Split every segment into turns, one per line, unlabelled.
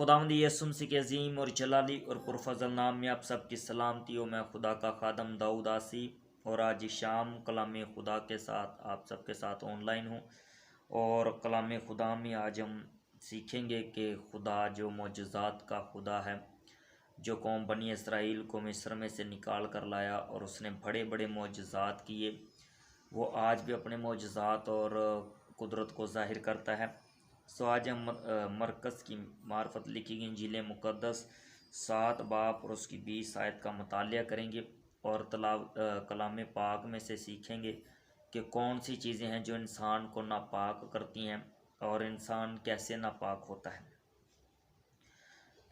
खुदावंद यीशु मसीह के अजीम और जलाली और पुरफजल नाम में आप सबकी सलामती हो। मैं खुदा का खादम दाऊद आसी और आज शाम कलाम खुदा के साथ आप सबके साथ ऑनलाइन हूँ। और कलाम खुदा में आज हम सीखेंगे कि खुदा जो मौजज़ात का खुदा है, जो कौम बनी इसराइल को मिस्र में से निकाल कर लाया और उसने बड़े बड़े मौजज़ात किए, वो आज भी अपने मौजज़ात और कुदरत को ज़ाहिर करता है। सो आज हम मरकज़ की मार्फत लिखी गई इंजील मुक़द्दस 7 बाब और उसकी 20 आयत का मुतालिया करेंगे और कलाम पाक में से सीखेंगे कि कौन सी चीज़ें हैं जो इंसान को नापाक करती हैं और इंसान कैसे नापाक होता है।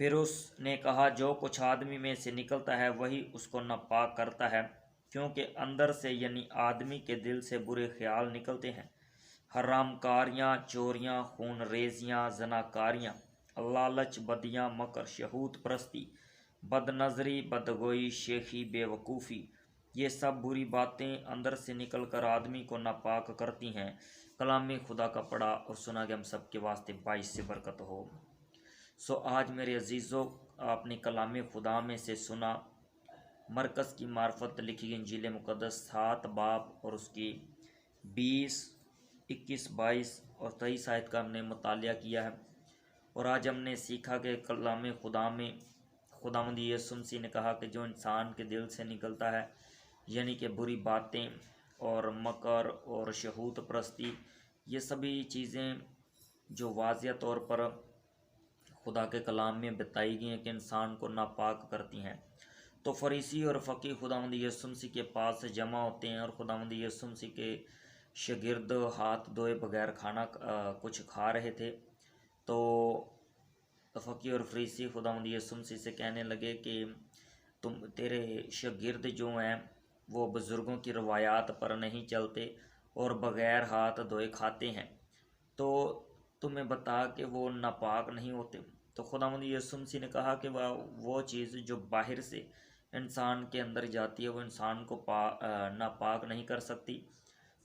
फिर उसने कहा, जो कुछ आदमी में से निकलता है वही उसको नापाक करता है, क्योंकि अंदर से यानी आदमी के दिल से बुरे ख्याल निकलते हैं, हरामकारियाँ, चोरियाँ, खून रेजियाँ, जनाकारियाँ, लालच, बदियाँ, मकर, शहूत परस्ती, बदनज़री, बदगोई, शेखी, बेवकूफ़ी, ये सब बुरी बातें अंदर से निकल कर आदमी को नापाक करती हैं। कलाम खुदा का पढ़ा और सुना गया हम सब के वास्ते बाइस से बरकत हो। सो आज मेरे अजीज़ों, आपने कलाम खुदा में से सुना मरकज़ की मार्फत लिखी गई इंजील मुक़द्दस 7 बाब और उसकी 20, 21, 22 और 23 आयत का हमने मुतालिया किया है। और आज हमने सीखा कि कलाम खुदा में खुदावंद यीशु मसीह ने कहा कि जो इंसान के दिल से निकलता है, यानी कि बुरी बातें और मकर और शहूत परस्ती, ये सभी चीज़ें जो वाज़िया तौर पर खुदा के कलाम में बताई गई हैं कि इंसान को नापाक करती हैं। तो फरीसी और फ़कीह खुदावंद यीशु मसीह के पास जमा होते हैं और खुदावंद यीशु मसीह के शागिर्द हाथ धोए बगैर खाना कुछ खा रहे थे। तो फ़कीह और फरीसी खुदावंद यीशु मसीह से कहने लगे कि तेरे शागिर्द जो हैं वो बुज़ुर्गों की रवायात पर नहीं चलते और बग़ैर हाथ धोए खाते हैं, तो तुम्हें बता कि वो नापाक नहीं होते। तो खुदावंद यीशु मसीह ने कहा कि वो चीज़ जो बाहर से इंसान के अंदर जाती है वो इंसान को नापाक नहीं कर सकती।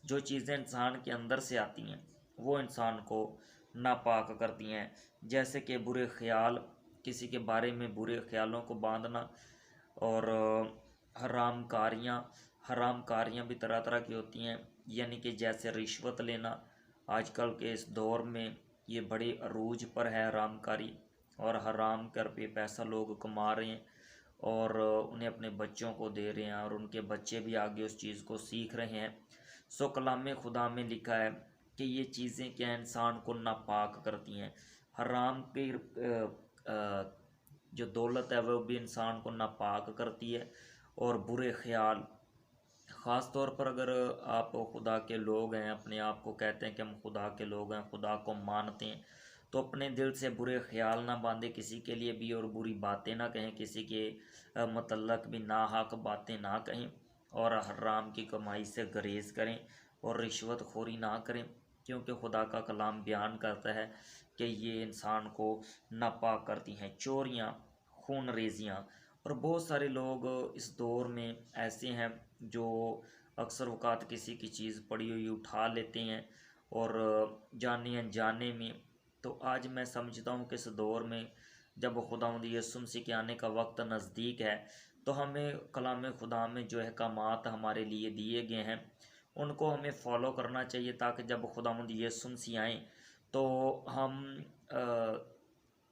जो चीज़ें इंसान के अंदर से आती हैं वो इंसान को नापाक करती हैं, जैसे कि बुरे ख्याल, किसी के बारे में बुरे ख्यालों को बांधना, और हरामकारियाँ भी तरह तरह की होती हैं, यानी कि जैसे रिश्वत लेना। आजकल के इस दौर में ये बड़ी अरूज पर है हरामकारी, और हराम कर पे पैसा लोग कमा रहे हैं और उन्हें अपने बच्चों को दे रहे हैं और उनके बच्चे भी आगे उस चीज़ को सीख रहे हैं। सो कलाम खुदा में लिखा है कि ये चीज़ें क्या इंसान को नापाक करती हैं। हराम की जो दौलत है वो भी इंसान को नापाक करती है, और बुरे ख्याल, ख़ास तौर पर अगर आप खुदा के लोग हैं, अपने आप को कहते हैं कि हम खुदा के लोग हैं, खुदा को मानते हैं, तो अपने दिल से बुरे ख्याल ना बांधे किसी के लिए भी, और बुरी बातें ना कहें, किसी के मतलब भी नाहक बातें ना कहें, और हराम की कमाई से गुरेज करें और रिश्वत खोरी ना करें, क्योंकि खुदा का कलाम बयान करता है कि ये इंसान को नापाक करती हैं। चोरियाँ, खून रेजियाँ, और बहुत सारे लोग इस दौर में ऐसे हैं जो अक्सर औक़ात किसी की चीज़ पड़ी हुई उठा लेते हैं और जाने अनजाने में। तो आज मैं समझता हूँ कि इस दौर में जब खुदावंद यीशु मसीह के आने का वक्त नज़दीक है, तो हमें कलाम खुदा में जो अहकामात हमारे लिए दिए गए हैं उनको हमें फ़ॉलो करना चाहिए, ताकि जब खुदावंद यीशु मसीह आएँ तो हम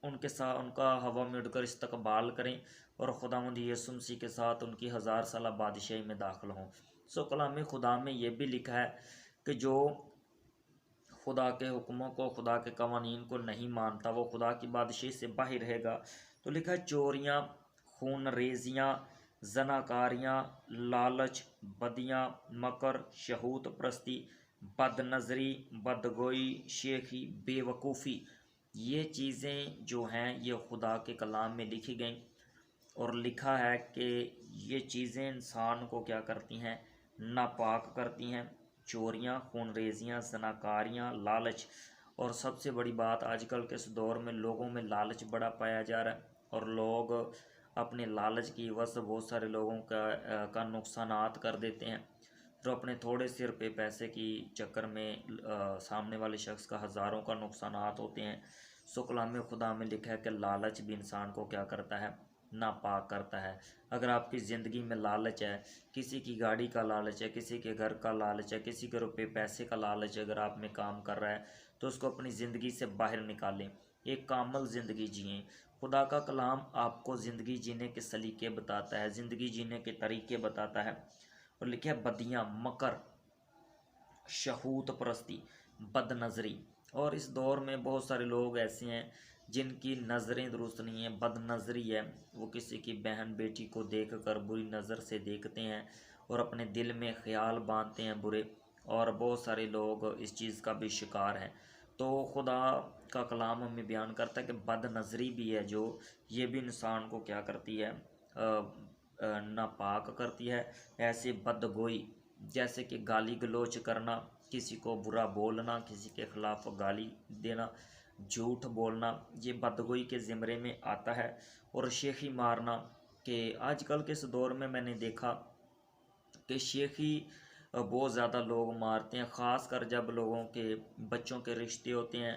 उनके साथ उनका हवा में उड़कर इस्तकबाल करें और खुदावंद यीशु मसीह के साथ उनकी 1000 साल बादशाही में दाखिल हों। सो कलाम खुदा में ये भी लिखा है कि जो खुदा के हुक्मों को, खुदा के कवानीन को नहीं मानता, वो खुदा की बादशाही से बाहर रहेगा। तो लिखा है, चोरियाँ, खून रेजियाँ, जनाकारियाँ, लालच, बदियाँ, मकर, शहूत परस्ती, बदनज़री, बदगोई, शेखी, बेवकूफ़ी, ये चीज़ें जो हैं ये खुदा के कलाम में लिखी गई, और लिखा है कि ये चीज़ें इंसान को क्या करती हैं, नापाक करती हैं। चोरियाँ, खून रेजियाँ, ज़नाकारियाँ, लालच, और सबसे बड़ी बात, आजकल के इस दौर में लोगों में लालच बड़ा पाया जा रहा है, और लोग अपने लालच की वजह से बहुत सारे लोगों का नुकसानात कर देते हैं, जो अपने थोड़े से रुपये पैसे की चक्कर में सामने वाले शख्स का हज़ारों का नुकसानात होते हैं। سو کلام خدا میں لکھا ہے کہ لالچ بھی انسان کو کیا کرتا ہے؟ ناپاک کرتا ہے۔ اگر آپ کی زندگی میں لالچ ہے، کسی کی گاڑی کا لالچ ہے، کسی کے گھر کا لالچ ہے، کسی کے روپے پیسے کا لالچ ہے، اگر آپ میں کام کر رہا ہے تو اس کو اپنی زندگی سے باہر نکالیں، ایک کامل زندگی جئیں۔ خدا کا کلام آپ کو زندگی جینے کے سلیقے بتاتا ہے، زندگی جینے کے طریقے بتاتا ہے، اور لکھا ہے بدیاں، مکر، شہوت پرستی، بد نظری۔ اور اس دور میں بہت سارے لوگ ایسے ہیں جن کی نظریں درست نہیں ہیں، بد نظری ہے، وہ کسی کی بہن بیٹی کو دیکھ کر بری نظر سے دیکھتے ہیں اور اپنے دل میں خیال باندھتے ہیں برے، اور بہت سارے لوگ اس چیز کا بھی شکار ہیں۔ تو خدا کا کلام ہمیں بیان کرتا ہے کہ بد نظری بھی ہے جو، یہ بھی انسان کو کیا کرتی ہے؟ ناپاک کرتی ہے۔ ایسے بدگوئی، جیسے کہ گالی گلوچ کرنا، کسی کو برا بولنا، کسی کے خلاف گالی دینا، جھوٹ بولنا، یہ بدگوئی کے زمرے میں آتا ہے۔ اور شیخی مارنا، کہ آج کل کے اس دور میں نے دیکھا کہ شیخی بہت زیادہ لوگ مارتے ہیں، خاص کر جب لوگوں کے بچوں کے رشتے ہوتے ہیں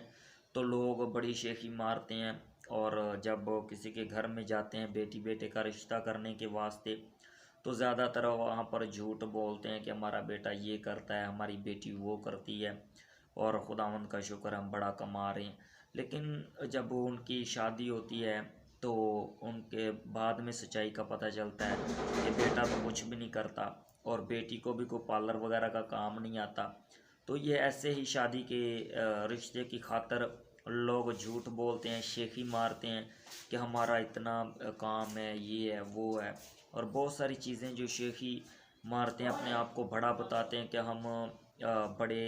تو لوگ بڑی شیخی مارتے ہیں، اور جب کسی کے گھر میں جاتے ہیں بیٹی بیٹے کا رشتہ کرنے کے واسطے تو زیادہ تر وہاں پر جھوٹ بولتے ہیں کہ ہمارا بیٹا یہ کرتا ہے، ہماری بیٹی وہ کرتی ہے، اور خداوند کا شکر ہم بڑا کما رہے ہیں۔ لیکن جب ان کی شادی ہوتی ہے تو ان کے بعد میں سچائی کا پتہ چلتا ہے کہ بیٹا تو کچھ بھی نہیں کرتا، اور بیٹی کو بھی کوئی پارلر وغیرہ کا کام نہیں آتا۔ تو یہ ایسے ہی شادی کے رشتے کی خاطر لوگ جھوٹ بولتے ہیں، شیخی مارتے ہیں کہ ہمارا اتنا کام ہے، یہ ہے وہ ہے، اور بہت ساری چیزیں جو شیخی مارتے ہیں، اپنے آپ کو بڑا بتاتے ہیں کہ ہم بڑے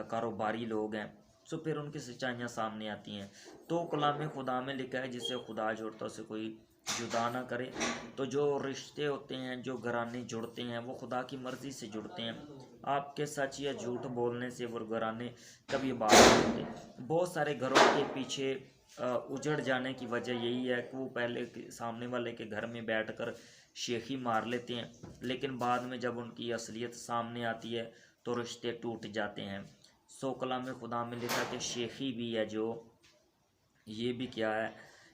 کاروباری لوگ ہیں، سو پھر ان کی سچائیاں سامنے آتی ہیں۔ تو کلام خدا میں لکھا ہے جسے خدا جوڑتا اسے کوئی جدا نہ کرے۔ تو جو رشتے ہوتے ہیں، جو گھرانے جڑتے ہیں، وہ خدا کی مرضی سے جڑتے ہیں۔ آپ کے سچ یا جھوٹ بولنے سے وہ گھرانے کبھی آباد نہیں ہوتے۔ بہت سارے گھروں کے پیچھے اجڑ جانے کی وجہ یہی ہے کہ وہ پہلے سامنے والے کے گھر میں بیٹھ کر شیخی مار لیتے ہیں، لیکن بعد میں جب ان کی اصلیت سامنے آتی ہے تو رشتے ٹوٹ جاتے ہیں۔ سو کلام خدا میں لکھا کہ شیخی بھی ہے جو، یہ بھی کیا ہے؟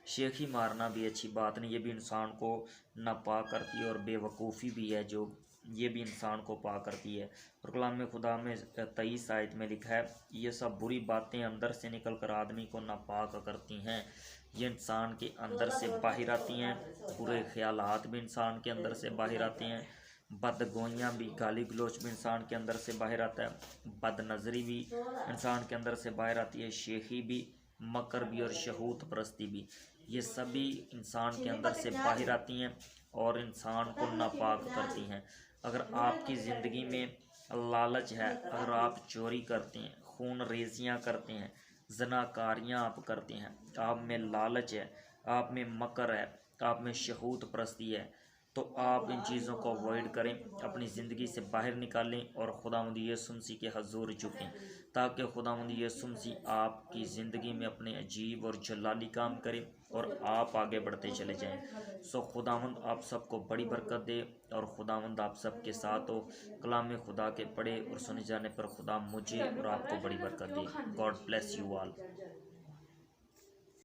شیخی مارنا بھی اچھی بات نہیں، یہ بھی انسان کو ناپاک کرتی ہے، اور بے وقوفی بھی ہے جو، یہ بھی انسان کو پاک کرتی ہے۔ اور کلام خدا میں 23 آیت میں لکھا ہے یہ سب بری باتیں اندر سے نکل کر آدمی کو ناپاک کرتی ہیں، یہ انسان کے اندر سے باہر آتی ہیں، برے خیالات بھی انسان کے اندر سے باہر آتے ہیں، بدگوئیاں بھی، گالی گلوچ بھی انسان کے اندر سے باہر آتا ہے، بد نظری بھی انسان کے اندر سے باہر آتی ہے، شیخی بھی، مکر بھی، اور شہوت پرستی بھی، یہ سبھی انسان کے اندر سے باہر آتی ہیں اور انسان کو ناپاک کرتی ہیں۔ اگر آپ کی زندگی میں لالچ ہے، اگر آپ چوری کرتے ہیں، خون ریزیاں کرتے ہیں، زناکاریاں آپ کرتے ہیں، آپ میں لالچ ہے، آپ میں مکر ہے، آپ میں شہوت پرستی ہے، تو آپ ان چیزوں کو اوائڈ کریں، اپنی زندگی سے باہر نکالیں اور خداوند یسوع مسیح کے حضور جھکیں، تاکہ خداوند یسوع مسیح آپ کی زندگی میں اپنے عجیب اور جلالی کام کرے اور آپ آگے بڑھتے چلے جائیں۔ سو خداوند آپ سب کو بڑی برکت دے، اور خداوند آپ سب کے ساتھ ہو۔ کلام خدا کے پڑھے اور سنے جانے پر خدا مجھے اور آپ کو بڑی برکت دے۔ God bless you all.